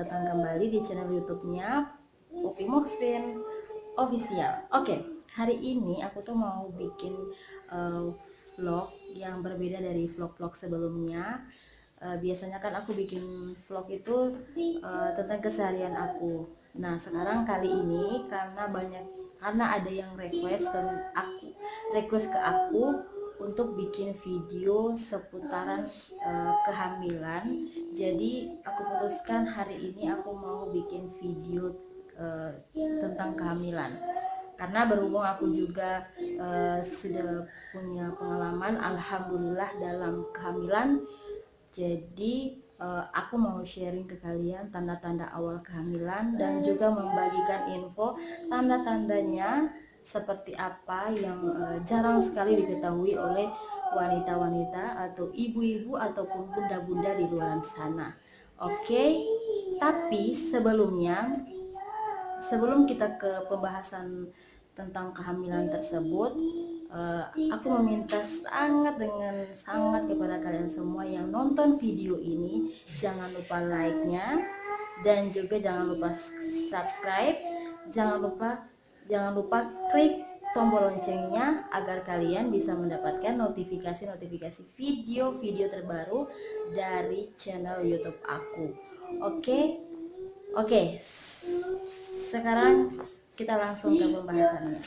selamat datang kembali di channel YouTube-nya Upi Muhsin Official. Oke, hari ini aku tuh mau bikin vlog yang berbeda dari vlog-vlog sebelumnya. Biasanya kan aku bikin vlog itu tentang keseharian aku. Nah, sekarang kali ini karena ada yang request ke aku untuk bikin video seputaran kehamilan. Jadi aku putuskan hari ini aku mau bikin video tentang kehamilan. Karena berhubung aku juga sudah punya pengalaman, alhamdulillah, dalam kehamilan. Jadi aku mau sharing ke kalian tanda-tanda awal kehamilan dan juga membagikan info tanda-tandanya seperti apa yang jarang sekali diketahui oleh wanita-wanita atau ibu-ibu ataupun bunda-bunda di luar sana. Oke, tapi sebelum kita ke pembahasan tentang kehamilan tersebut, aku meminta dengan sangat kepada kalian semua yang nonton video ini, jangan lupa like-nya dan juga jangan lupa subscribe, jangan lupa klik tombol loncengnya agar kalian bisa mendapatkan notifikasi video-video terbaru dari channel YouTube aku. Oke, sekarang kita langsung ke pembahasannya.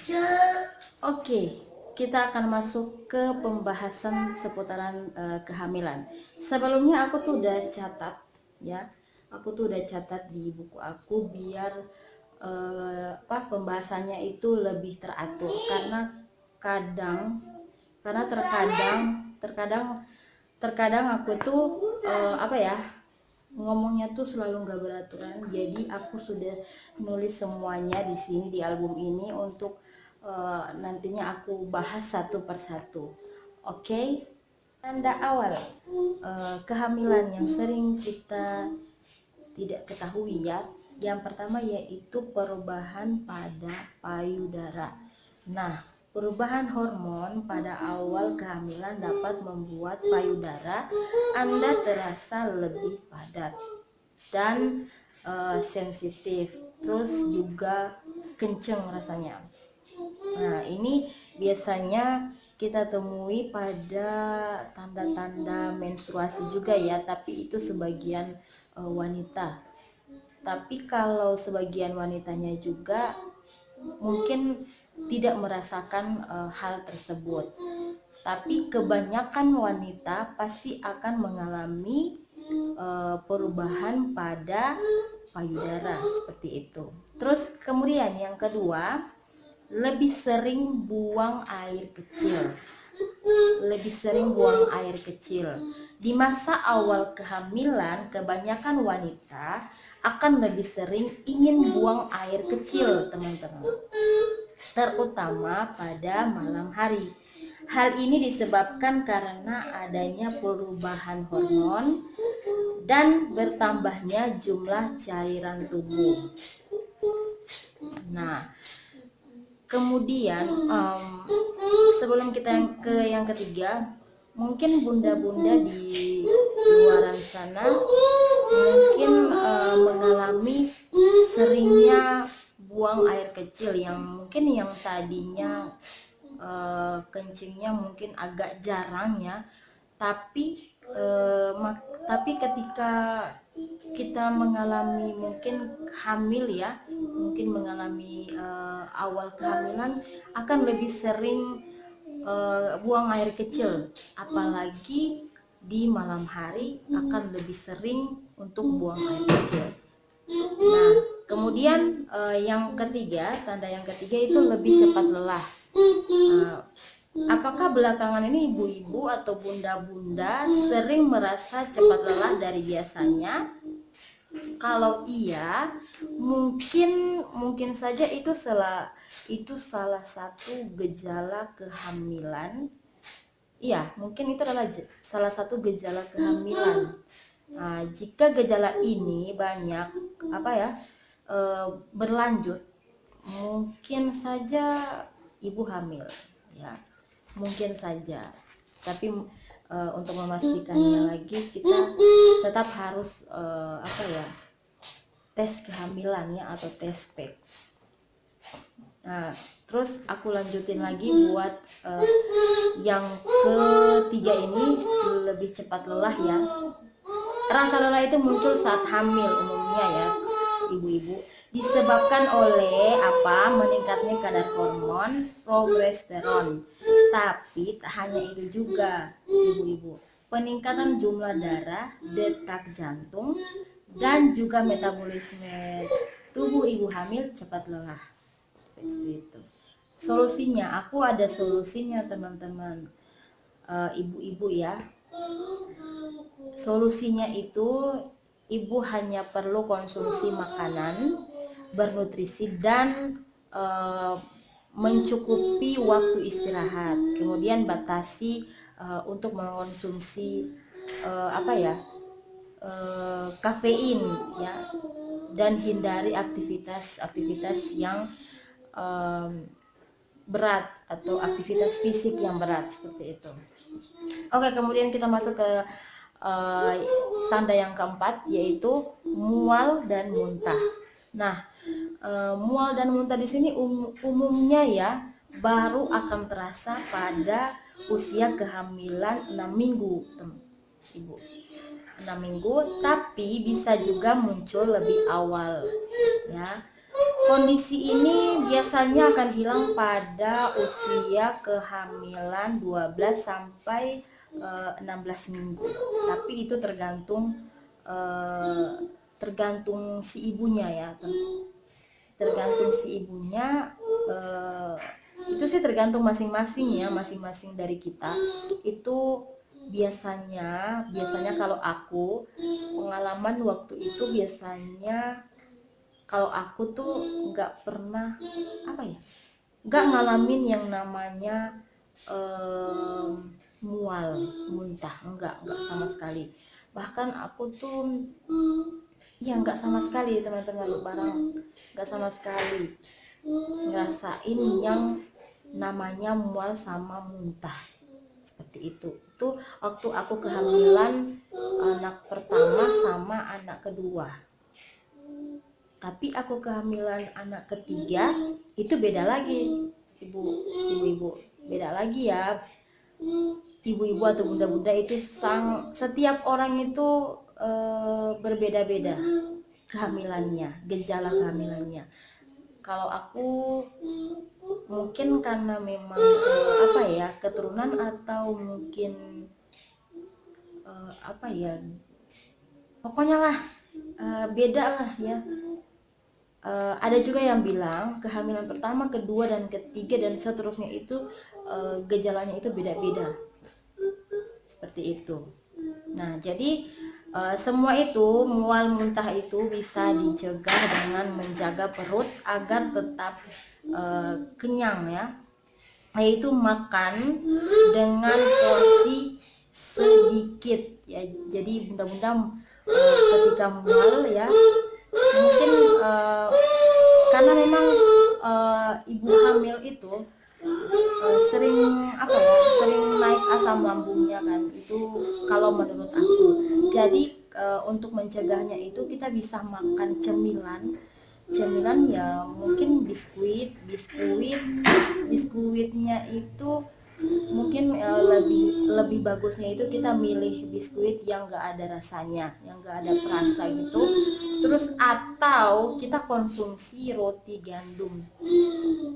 Oke, kita akan masuk ke pembahasan seputaran kehamilan. Sebelumnya aku tuh udah catat ya. Aku tuh udah catat di buku aku biar pembahasannya itu lebih teratur, karena terkadang aku tuh ngomongnya tuh selalu nggak beraturan. Jadi aku sudah nulis semuanya di sini di album ini untuk nantinya aku bahas satu persatu. Oke. Tanda awal kehamilan yang sering kita tidak ketahui ya. Yang pertama yaitu perubahan pada payudara. Nah, perubahan hormon pada awal kehamilan dapat membuat payudara Anda terasa lebih padat dan sensitif, terus juga kenceng rasanya. Nah, ini biasanya kita temui pada tanda-tanda menstruasi juga ya, tapi itu sebagian wanita. Tapi kalau sebagian wanitanya juga mungkin tidak merasakan hal tersebut. Tapi kebanyakan wanita pasti akan mengalami perubahan pada payudara seperti itu. Terus kemudian yang kedua, lebih sering buang air kecil. Di masa awal kehamilan, kebanyakan wanita akan lebih sering ingin buang air kecil, teman-teman, terutama pada malam hari. Hal ini disebabkan karena adanya perubahan hormon dan bertambahnya jumlah cairan tubuh. Nah, kemudian sebelum kita ke yang ketiga, mungkin bunda-bunda di luaran sana mungkin mengalami seringnya buang air kecil yang tadinya kencingnya mungkin agak jarang ya, tapi ketika kita mengalami mungkin hamil ya, mungkin mengalami awal kehamilan akan lebih sering buang air kecil, apalagi di malam hari akan lebih sering untuk buang air kecil. Nah, kemudian tanda yang ketiga itu lebih cepat lelah. Apakah belakangan ini ibu-ibu atau bunda-bunda sering merasa cepat lelah dari biasanya? Kalau iya, mungkin saja itu salah satu gejala kehamilan. Iya, mungkin itu adalah salah satu gejala kehamilan. Nah, jika gejala ini banyak berlanjut, mungkin saja ibu hamil ya, mungkin saja. Tapi untuk memastikannya lagi, kita tetap harus tes kehamilan ya, atau tes pack. Nah, terus aku lanjutin lagi buat yang ketiga ini, lebih cepat lelah ya. Rasa lelah itu muncul saat hamil umumnya ya, ibu-ibu, disebabkan oleh apa? Meningkatnya kadar hormon progesteron. Tapi tak hanya itu juga, ibu-ibu. Peningkatan jumlah darah, detak jantung, dan juga metabolisme tubuh ibu hamil cepat lelah. Seperti itu. Solusinya, aku ada solusinya teman-teman, ibu-ibu ya. Solusinya itu ibu hanya perlu konsumsi makanan bernutrisi dan mencukupi waktu istirahat. Kemudian batasi untuk mengonsumsi kafein ya, dan hindari aktivitas yang berat atau aktivitas fisik yang berat seperti itu. Oke, kemudian kita masuk ke tanda yang keempat, yaitu mual dan muntah. Nah, mual dan muntah di sini umumnya ya baru akan terasa pada usia kehamilan 6 minggu, ibu. 6 minggu, tapi bisa juga muncul lebih awal ya. Kondisi ini biasanya akan hilang pada usia kehamilan 12 sampai 16 minggu. Tapi itu tergantung si ibunya ya. Tergantung si ibunya, itu sih tergantung masing-masing ya, masing-masing dari kita. Itu biasanya kalau aku pengalaman waktu itu, biasanya kalau aku tuh nggak pernah nggak ngalamin yang namanya mual, muntah, enggak sama sekali. Bahkan aku tuh ya nggak sama sekali teman-teman, nggak sama sekali ngerasain yang namanya mual sama muntah seperti itu. Itu waktu aku kehamilan anak pertama sama anak kedua. Tapi aku kehamilan anak ketiga itu beda lagi, ibu-ibu, beda lagi ya. Ibu-ibu atau bunda-bunda itu setiap orang itu berbeda-beda kehamilannya, gejala kehamilannya. Kalau aku mungkin karena memang keturunan, atau mungkin pokoknya lah beda lah ya. Ada juga yang bilang kehamilan pertama, kedua, dan ketiga, dan seterusnya itu gejalanya itu beda-beda seperti itu. Nah, jadi semua itu, mual muntah itu bisa dicegah dengan menjaga perut agar tetap kenyang ya, yaitu makan dengan porsi sedikit ya. Jadi bunda-bunda ketika mual ya, mungkin karena memang ibu hamil itu sering naik asam lambungnya kan, itu kalau menurut aku. Jadi untuk mencegahnya itu kita bisa makan cemilan ya, mungkin biskuitnya itu mungkin lebih bagusnya itu kita milih biskuit yang enggak ada rasanya, yang enggak ada perasa gitu. Terus atau kita konsumsi roti gandum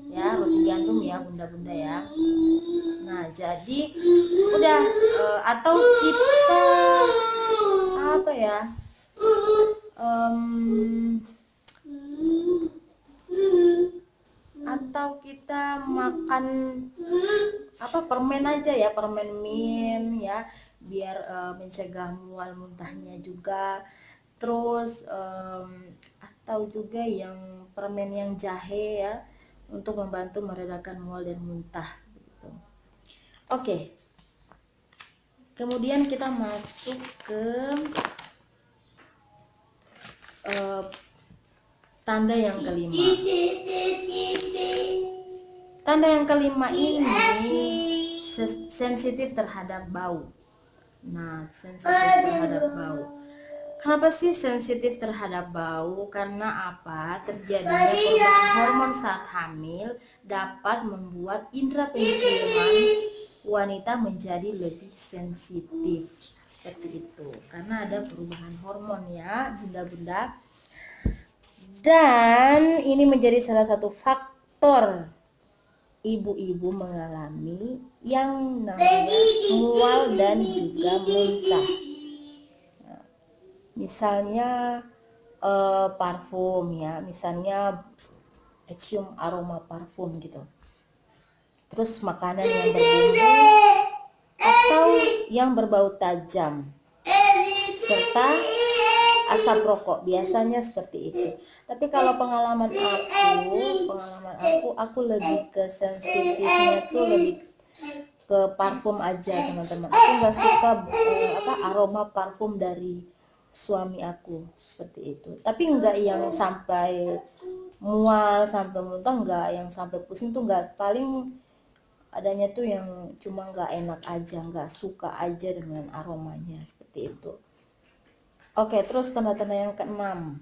ya, bunda-bunda ya. Nah, jadi udah atau kita atau kita makan permen aja ya, permen mint ya, biar mencegah mual muntahnya juga. Terus atau juga yang permen yang jahe ya, untuk membantu meredakan mual dan muntah gitu. Oke. Kemudian kita masuk ke tanda yang kelima. Tanda yang kelima ini sensitif terhadap bau. Nah, sensitif terhadap bau. Kenapa sih sensitif terhadap bau? Karena apa? Terjadinya perubahan hormon saat hamil dapat membuat indera penciuman wanita menjadi lebih sensitif. Seperti itu. Karena ada perubahan hormon ya, bunda-bunda. Dan ini menjadi salah satu faktor ibu-ibu mengalami yang namanya mual dan juga muntah. Misalnya parfum ya, misalnya cium aroma parfum gitu. Terus makanan yang berbumbu atau yang berbau tajam, serta asap rokok, biasanya seperti itu. Tapi kalau pengalaman aku lebih ke sensitifnya tuh lebih ke parfum aja teman-teman. Aku nggak suka aroma parfum dari suami aku seperti itu. Tapi nggak yang sampai mual, sampai muntah, nggak yang sampai pusing tuh nggak. Paling adanya tuh yang cuma nggak enak aja, nggak suka aja dengan aromanya seperti itu. Oke, terus tanda-tanda yang keenam.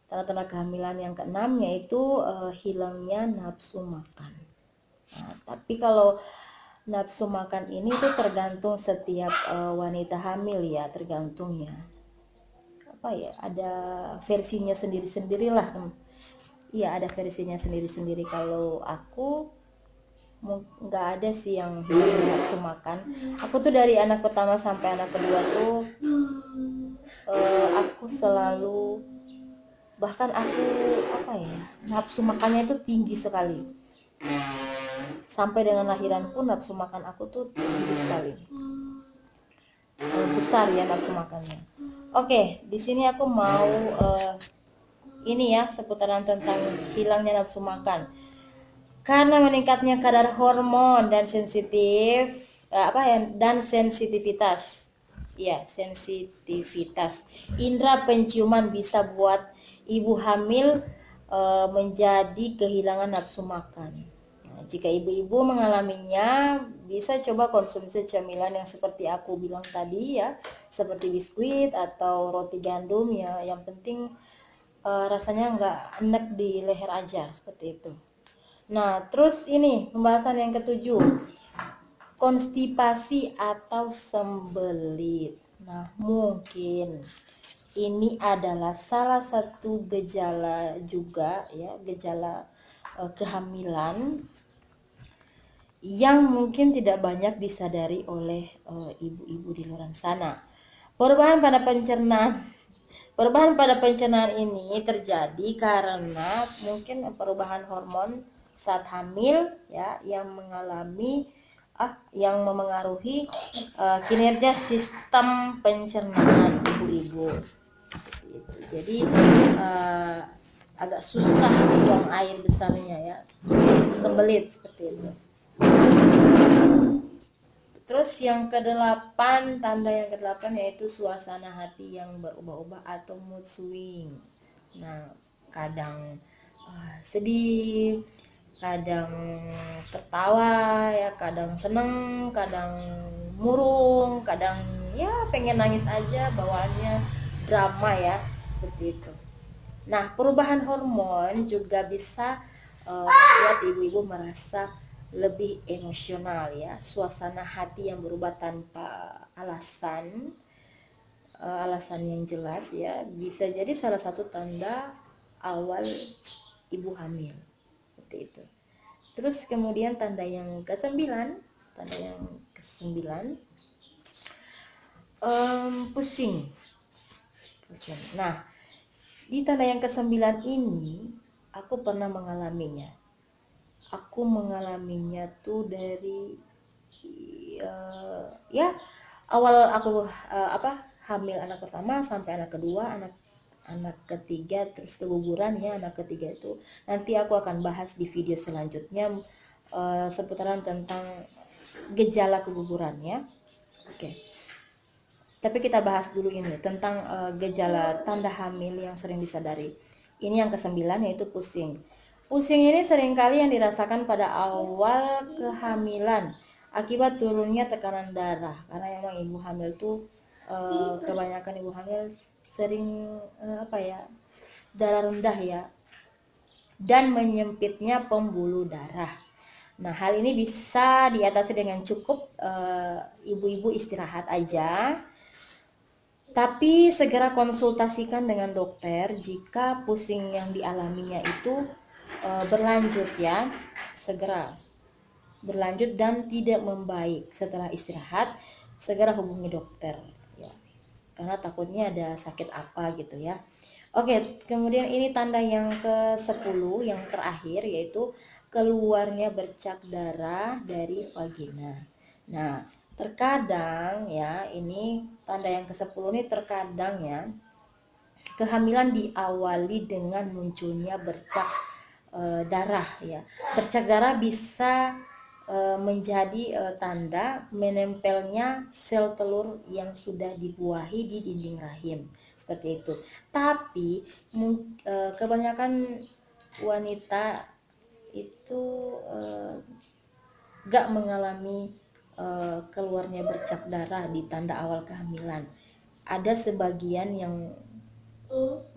Tanda-tanda kehamilan yang keenam yaitu hilangnya nafsu makan. Nah, tapi kalau nafsu makan ini tuh tergantung setiap wanita hamil ya, tergantung ya. Ada versinya sendiri-sendiri lah. Iya, ada versinya sendiri-sendiri. Kalau aku nggak ada sih yang hilang nafsu makan. Aku tuh dari anak pertama sampai anak kedua tuh aku selalu, bahkan aku nafsu makannya itu tinggi sekali. Sampai dengan lahiran pun nafsu makan aku tuh tinggi sekali. Besar ya nafsu makannya. Oke, di sini aku mau ini ya seputaran tentang hilangnya nafsu makan. Karena meningkatnya kadar hormon dan sensitivitas. Ya, sensitivitas. Indera penciuman bisa buat ibu hamil menjadi kehilangan nafsu makan. Jika ibu-ibu mengalaminya, bisa coba konsumsi cemilan yang seperti aku bilang tadi ya, seperti biskuit atau roti gandum ya. Yang penting rasanya nggak enek di leher aja, seperti itu. Nah, terus ini pembahasan yang ketujuh, konstipasi atau sembelit. Nah, mungkin ini adalah salah satu gejala juga ya, gejala kehamilan yang mungkin tidak banyak disadari oleh ibu-ibu di luar sana. Perubahan pada pencernaan ini terjadi karena mungkin perubahan hormon saat hamil ya, yang memengaruhi kinerja sistem pencernaan ibu-ibu. Jadi agak susah buang air besarnya ya, sembelit seperti itu. Terus yang ke-8, tanda yang ke-8 yaitu suasana hati yang berubah-ubah atau mood swing. Nah, kadang sedih, kadang tertawa ya, kadang seneng, kadang murung, kadang ya pengen nangis aja, bawaannya drama ya, seperti itu. Nah, perubahan hormon juga bisa membuat ibu-ibu merasa lebih emosional ya, suasana hati yang berubah tanpa alasan yang jelas ya, bisa jadi salah satu tanda awal ibu hamil, seperti itu. Terus kemudian tanda yang ke-9, pusing. Nah, di tanda yang ke-9 ini aku pernah mengalaminya. Aku mengalaminya tuh dari awal aku hamil anak pertama sampai anak kedua, anak ketiga, terus keguguran ya, anak ketiga itu nanti aku akan bahas di video selanjutnya seputaran tentang gejala keguguran ya. Oke. Tapi kita bahas dulu ini tentang gejala tanda hamil yang sering disadari. Ini yang ke-9 yaitu pusing. Pusing ini seringkali yang dirasakan pada awal kehamilan akibat turunnya tekanan darah, karena memang ibu hamil tuh kebanyakan ibu hamil sering darah rendah ya, dan menyempitnya pembuluh darah. Nah, hal ini bisa diatasi dengan cukup ibu-ibu istirahat aja, tapi segera konsultasikan dengan dokter jika pusing yang dialaminya itu berlanjut ya, segera berlanjut dan tidak membaik. Setelah istirahat, segera hubungi dokter ya, karena takutnya ada sakit apa gitu ya. Oke, kemudian ini tanda yang ke-10 yang terakhir, yaitu keluarnya bercak darah dari vagina. Nah, terkadang ya, ini tanda yang ke-10 ini terkadang ya, kehamilan diawali dengan munculnya bercak darah ya. Bercak darah bisa menjadi tanda menempelnya sel telur yang sudah dibuahi di dinding rahim, seperti itu. Tapi kebanyakan wanita itu gak mengalami keluarnya bercak darah di tanda awal kehamilan. Ada sebagian yang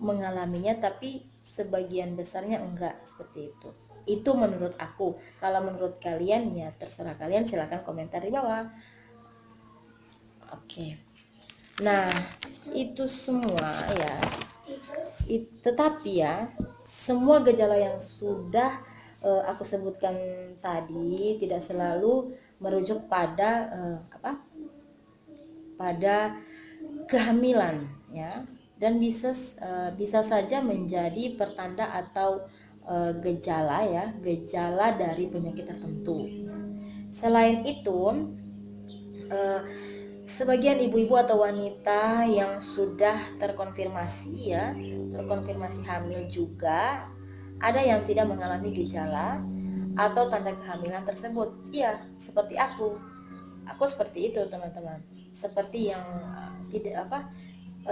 mengalaminya, tapi sebagian besarnya enggak, seperti itu. Itu menurut aku. Kalau menurut kalian ya terserah kalian, silahkan komentar di bawah. Oke. Nah, itu semua ya. Tetapi ya, semua gejala yang sudah aku sebutkan tadi tidak selalu merujuk pada pada kehamilan ya, dan bisa saja menjadi pertanda atau gejala dari penyakit tertentu. Selain itu, sebagian ibu-ibu atau wanita yang sudah terkonfirmasi hamil juga ada yang tidak mengalami gejala atau tanda kehamilan tersebut. Iya, seperti aku seperti itu teman-teman, seperti yang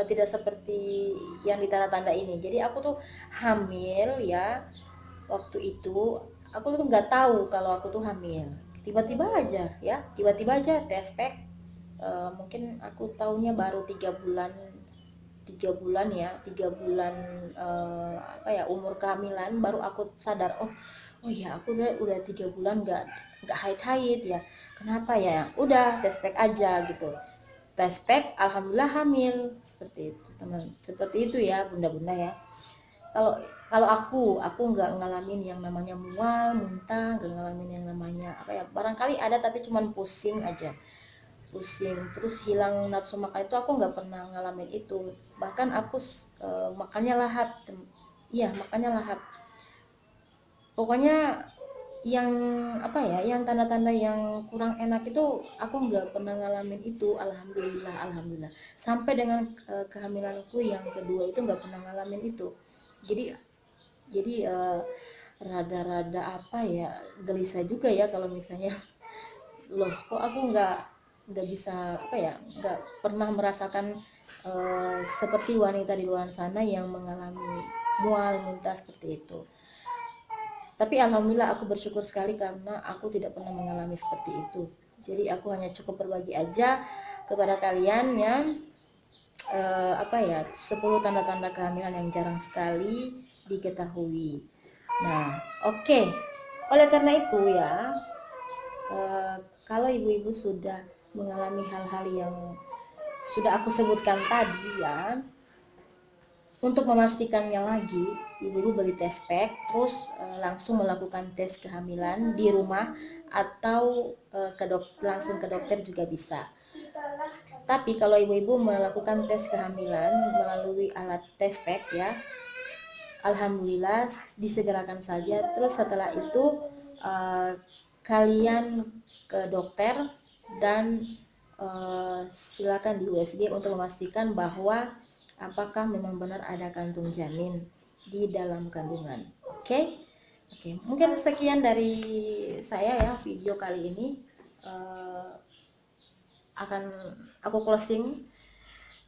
tidak seperti yang di tanda-tanda ini. Jadi aku tuh hamil ya, waktu itu aku tuh nggak tahu kalau aku tuh hamil, tiba-tiba aja tes pack. Mungkin aku taunya baru 3 bulan umur kehamilan, baru aku sadar, oh ya aku udah 3 bulan nggak haid ya, kenapa ya, udah tes pack aja gitu. Tes pack, alhamdulillah hamil, seperti itu teman, seperti itu ya bunda-bunda ya. Kalau aku nggak ngalamin yang namanya mual, muntah, nggak ngalamin yang namanya barangkali ada tapi cuman pusing aja, terus hilang nafsu makan, itu aku nggak pernah ngalamin itu. Bahkan aku makannya lahap, pokoknya yang tanda-tanda yang kurang enak itu aku nggak pernah ngalamin itu, alhamdulillah. Sampai dengan kehamilanku yang kedua itu nggak pernah ngalamin itu. Jadi rada-rada gelisah juga ya kalau misalnya loh kok aku nggak bisa nggak pernah merasakan seperti wanita di luar sana yang mengalami mual, muntah seperti itu. Tapi alhamdulillah aku bersyukur sekali karena aku tidak pernah mengalami seperti itu. Jadi aku hanya cukup berbagi aja kepada kalian ya, 10 tanda-tanda kehamilan yang jarang sekali diketahui. Nah, oke. Oleh karena itu ya, kalau ibu-ibu sudah mengalami hal-hal yang sudah aku sebutkan tadi ya, untuk memastikannya lagi, ibu-ibu beli tes pack, terus langsung melakukan tes kehamilan di rumah atau langsung ke dokter juga bisa. Tapi kalau ibu-ibu melakukan tes kehamilan melalui alat tes pack ya, alhamdulillah disegerakan saja. Terus setelah itu kalian ke dokter dan silakan di USG untuk memastikan bahwa apakah memang benar ada kantung janin di dalam kandungan. Oke. Mungkin sekian dari saya ya, video kali ini akan aku closing.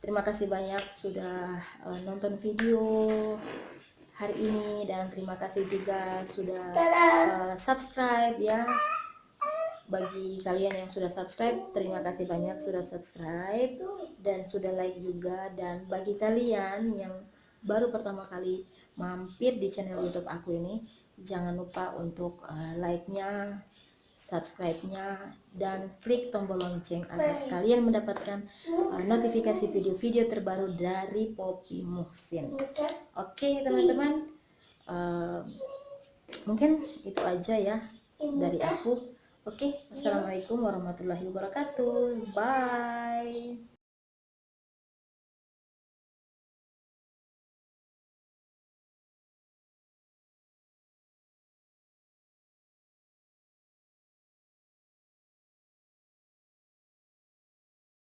Terima kasih banyak sudah nonton video hari ini, dan terima kasih juga sudah subscribe ya. Bagi kalian yang sudah subscribe, terima kasih banyak sudah subscribe dan sudah like juga. Dan bagi kalian yang baru pertama kali mampir di channel YouTube aku ini, jangan lupa untuk like-nya, subscribe-nya, dan klik tombol lonceng agar kalian mendapatkan notifikasi video-video terbaru dari Poppy Muhsin. Oke teman-teman, mungkin itu aja ya dari aku. Oke, assalamualaikum warahmatullahi wabarakatuh. Bye.